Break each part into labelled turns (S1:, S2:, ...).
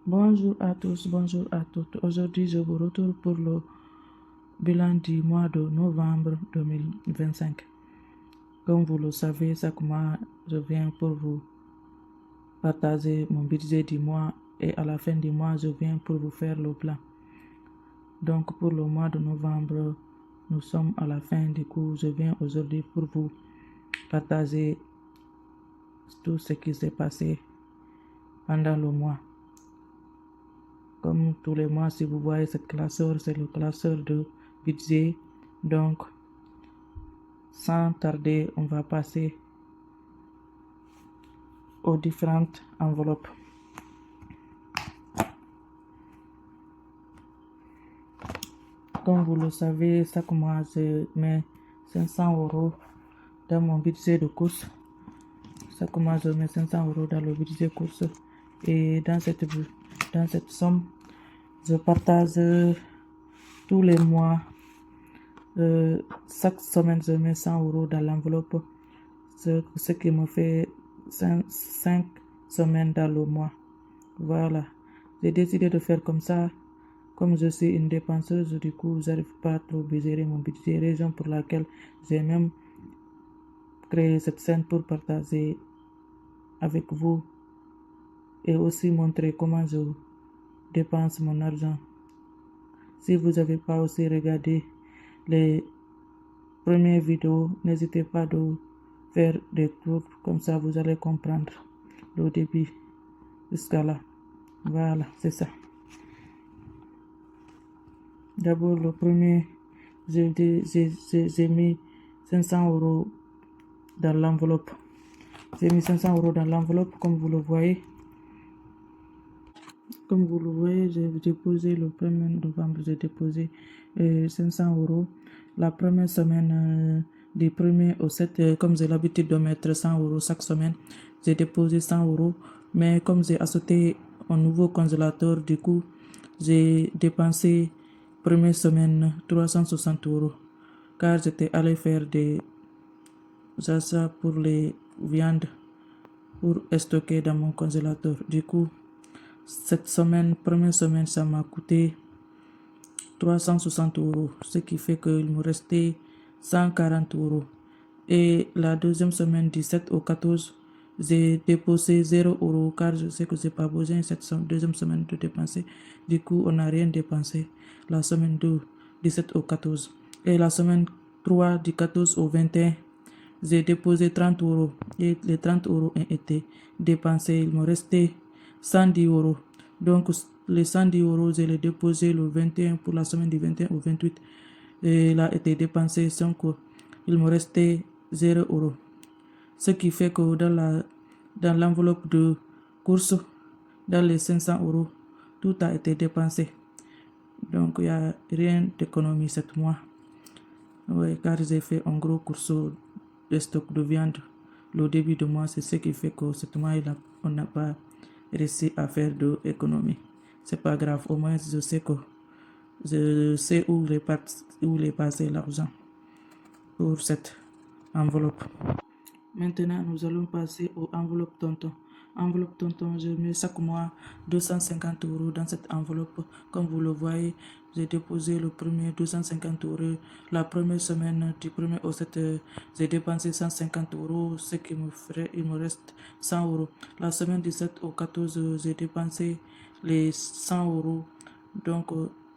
S1: Bonjour à tous, bonjour à toutes. Aujourd'hui, je vous retrouve pour le bilan du mois de novembre 2025. Comme vous le savez, chaque mois, je viens pour vous partager mon budget du mois et à la fin du mois, je viens pour vous faire le plan. Donc, pour le mois de novembre, nous sommes à la fin. Du coup, je viens aujourd'hui pour vous partager tout ce qui s'est passé pendant le mois. Comme tous les mois, si vous voyez cette classeur, c'est le classeur de budget. Donc, sans tarder, on va passer aux différentes enveloppes. Comme vous le savez, chaque mois, je mets 500 € dans mon budget de course. Chaque mois, je mets 500 € dans le budget course. Et dans cette somme, je partage tous les mois. Chaque semaine, je mets 100 € dans l'enveloppe, ce qui me fait 5 semaines dans le mois. Voilà, j'ai décidé de faire comme ça. Comme je suis une dépenseuse, du coup, j'arrive pas à trop gérer mon budget, raison pour laquelle j'ai même créé cette scène pour partager avec vous et aussi montrer comment je dépense mon argent. Si vous n'avez pas aussi regardé les premières vidéos, n'hésitez pas de faire des tours, comme ça vous allez comprendre le début jusqu'à là. Voilà, c'est ça. D'abord, le premier, j'ai mis 500 € dans l'enveloppe. J'ai mis 500 € dans l'enveloppe, comme vous le voyez. Comme vous le voyez, j'ai déposé le 1er novembre, j'ai déposé 500 €. La première semaine, du 1er au 7, comme j'ai l'habitude de mettre 100 € chaque semaine, j'ai déposé 100 €. Mais comme j'ai acheté un nouveau congélateur, du coup, j'ai dépensé première semaine 360 €. Car j'étais allé faire des achats pour les viandes pour stocker dans mon congélateur. Du coup, cette semaine, première semaine, ça m'a coûté 360 €, ce qui fait qu'il me restait 140 €. Et la deuxième semaine, du 7 au 14, j'ai déposé 0 € car je sais que je n'ai pas besoin cette deuxième semaine de dépenser. Du coup, on n'a rien dépensé la semaine 2, du 7 au 14. Et la semaine 3, du 14 au 21, j'ai déposé 30 € et les 30 € ont été dépensés. Il me restait 110 €. Donc, les 110 €, je les déposé le 21 pour la semaine du 21 au 28. Et il a été dépensé sans que il me restait 0 €. Ce qui fait que dans l'enveloppe de course, dans les 500 €, tout a été dépensé. Donc, il n'y a rien d'économie cette mois. Oui, car j'ai fait un gros course de stock de viande. Le début de mois, c'est ce qui fait que cette mois, on n'a pas réussi à faire de économie. C'est pas grave, au moins je sais où est passé l'argent pour cette enveloppe. Maintenant, nous allons passer aux enveloppes tonton. Enveloppe tonton, je mets chaque mois 250 € dans cette enveloppe. Comme vous le voyez, j'ai déposé le premier 250 €. La première semaine du 1er au 7, j'ai dépensé 150 €, ce qui me ferait, il me reste 100 €. La semaine du 7 au 14, j'ai dépensé les 100 €. Donc,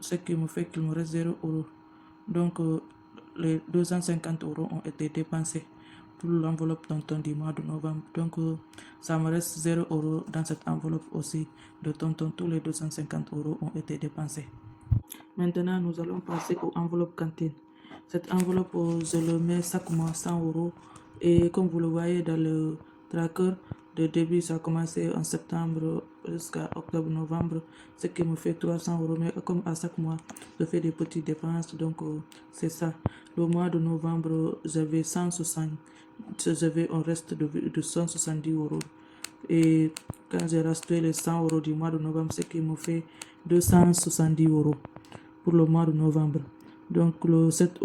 S1: ce qui me fait qu'il me reste 0 €. Donc, les 250 € ont été dépensés pour l'enveloppe tonton du mois de novembre. Donc, ça me reste 0 € dans cette enveloppe aussi de tonton. Tous les 250 € ont été dépensés. Maintenant, nous allons passer aux enveloppes cantine. Cette enveloppe, je le mets chaque mois 100 €. Et comme vous le voyez dans le tracker, de début, ça a commencé en septembre jusqu'à octobre-novembre, ce qui me fait 300 €. Mais comme à chaque mois, je fais des petites dépenses, donc c'est ça. Le mois de novembre, j'avais 160, j'avais un reste de 170 €. Et quand j'ai racheté les 100 € du mois de novembre, ce qui me fait 270 € pour le mois de novembre. Donc le 7,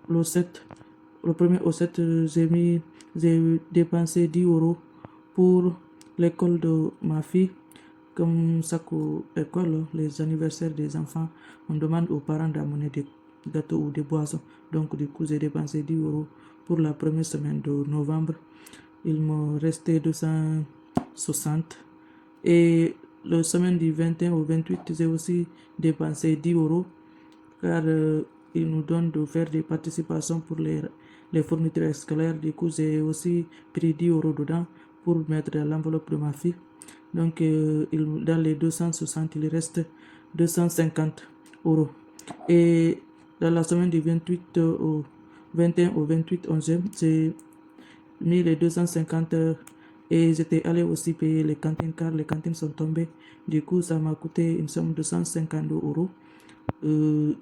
S1: le 1er au 7, j'ai dépensé 10 € pour l'école de ma fille, Comme ça qu'au école, les anniversaires des enfants, on demande aux parents d'amener des gâteaux ou des boissons. Donc du coup, j'ai dépensé 10 euros pour la première semaine de novembre. Il me restait 260. Et la semaine du 21 au 28, j'ai aussi dépensé 10 euros car ils nous donnent de faire des participations pour les fournitures scolaires. Du coup, j'ai aussi pris 10 euros dedans pour mettre dans l'enveloppe de ma fille. Donc, dans les 260, il reste 250 euros. Et dans la semaine du 28 au 21 au 28 11e, j'ai mis les 250 et j'étais allé aussi payer les cantines car les cantines sont tombées. Du coup, ça m'a coûté une somme de 150 euros.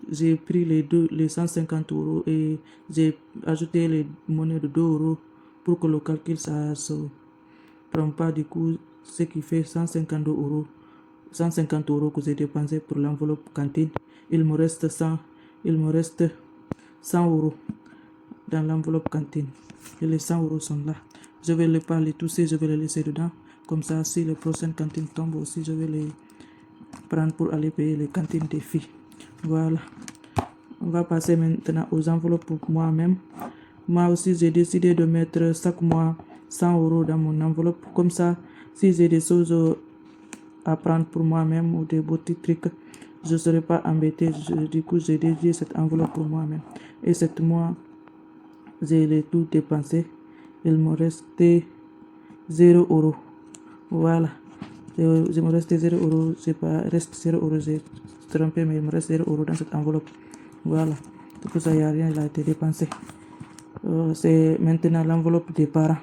S1: J'ai pris les 150 euros et j'ai ajouté les monnaies de 2 euros pour que le calcul ça se prend pas. Du coup, ce qui fait 150 euros. 150 euros que j'ai dépensé pour l'enveloppe cantine. Il me reste 100 euros dans l'enveloppe cantine. Et les 100 euros sont là. Je vais les pas les toucher, je vais les laisser dedans. Comme ça, si les prochaines cantines tombent aussi, je vais les prendre pour aller payer les cantines des filles. Voilà. On va passer maintenant aux enveloppes pour moi-même. Moi aussi, j'ai décidé de mettre chaque mois 100 euros dans mon enveloppe. Comme ça, si j'ai des choses à prendre pour moi-même ou des petits trucs, je ne serai pas embêté. Du coup, j'ai dédié cette enveloppe pour moi-même. Et cette mois, j'ai tout dépensé. Il me restait 0 euros. Voilà. Il me restait 0 euros. Reste 0 euros. J'ai trompé, mais il me reste 0 euros dans cette enveloppe. Voilà. Du coup, ça, il n'y a rien, il a été dépensé. C'est maintenant l'enveloppe des parents.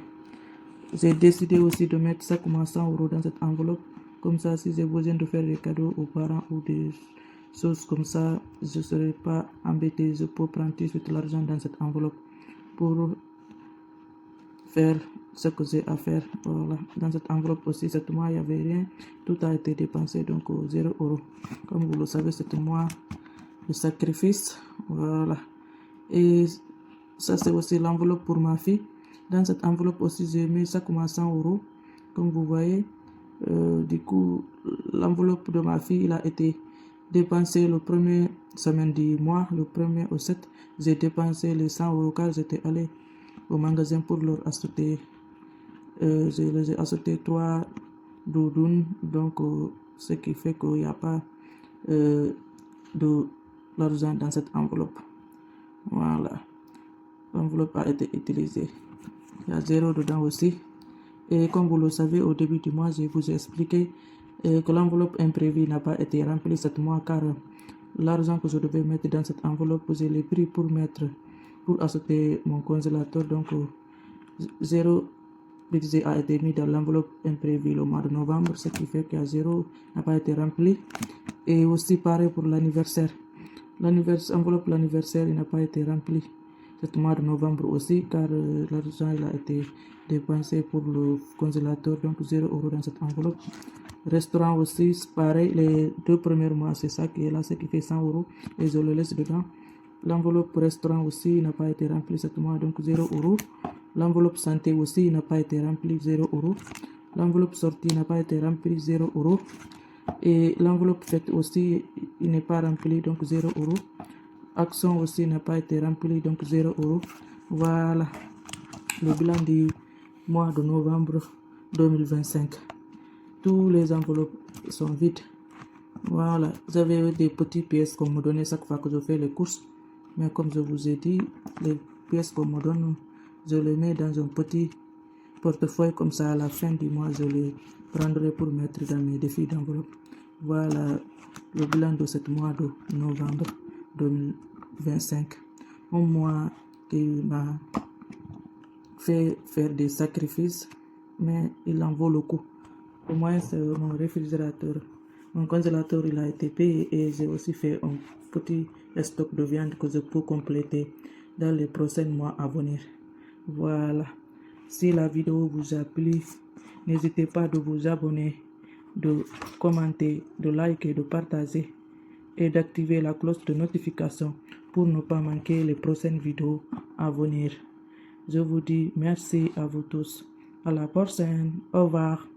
S1: J'ai décidé aussi de mettre chaque mois 100 euros dans cette enveloppe. Comme ça, si j'ai besoin de faire des cadeaux aux parents ou des choses comme ça, je ne serai pas embêté. Je peux prendre tout de suite l'argent dans cette enveloppe pour faire ce que j'ai à faire. Voilà. Dans cette enveloppe aussi, cette mois, il n'y avait rien. Tout a été dépensé, donc 0 euros. Comme vous le savez, c'est mois de sacrifice. Voilà. Et ça, c'est aussi l'enveloppe pour ma fille. Dans cette enveloppe aussi, j'ai mis chaque mois 100 euros. Comme vous voyez, du coup, l'enveloppe de ma fille, il a été dépensé le premier semaine du mois, le 1er au 7. J'ai dépensé les 100 euros car j'étais allé au magasin pour leur acheter. J'ai acheté 3 doudounes, donc ce qui fait qu'il n'y a pas de l'argent dans cette enveloppe. Voilà. L'enveloppe a été utilisée. Il y a 0 dedans aussi. Et comme vous le savez, au début du mois, je vous ai expliqué que l'enveloppe imprévue n'a pas été remplie ce mois car l'argent que je devais mettre dans cette enveloppe, je l'ai pris pour acheter mon congélateur. Donc, 0 budget a été mis dans l'enveloppe imprévue le mois de novembre, ce qui fait que 0 n'a pas été rempli. Et aussi pareil pour l'anniversaire. L'enveloppe l'anniversaire n'a pas été rempli ce mois de novembre aussi car l'argent a été dépensé pour le congélateur, donc 0 euros dans cette enveloppe. Restaurant aussi, pareil, les 2 premiers mois, c'est ça qui est là, ce qui fait 100 euros et je le laisse dedans. L'enveloppe restaurant aussi n'a pas été remplie ce mois, donc 0 euros. L'enveloppe santé aussi n'a pas été remplie, 0 euros. L'enveloppe sortie n'a pas été remplie, 0 euros. Et l'enveloppe fête aussi, il n'est pas rempli, donc 0 euros. Action aussi n'a pas été rempli, donc 0 euros. Voilà le bilan du mois de novembre 2025. Tous les enveloppes sont vides. Voilà, j'avais des petites pièces qu'on me donnait chaque fois que je fais les courses. Mais comme je vous ai dit, les pièces qu'on me donne, je les mets dans un petit portefeuille. Comme ça, à la fin du mois, je les prendrai pour mettre dans mes défis d'enveloppe. Voilà le bilan de ce mois de novembre 2025. Un mois qui m'a fait faire des sacrifices, mais il en vaut le coup. Au moins, c'est mon réfrigérateur. Mon congélateur, il a été payé et j'ai aussi fait un petit stock de viande que je peux compléter dans les prochains mois à venir. Voilà. Si la vidéo vous a plu, n'hésitez pas de vous abonner, de commenter, de liker, de partager et d'activer la cloche de notification pour ne pas manquer les prochaines vidéos à venir. Je vous dis merci à vous tous. À la prochaine. Au revoir.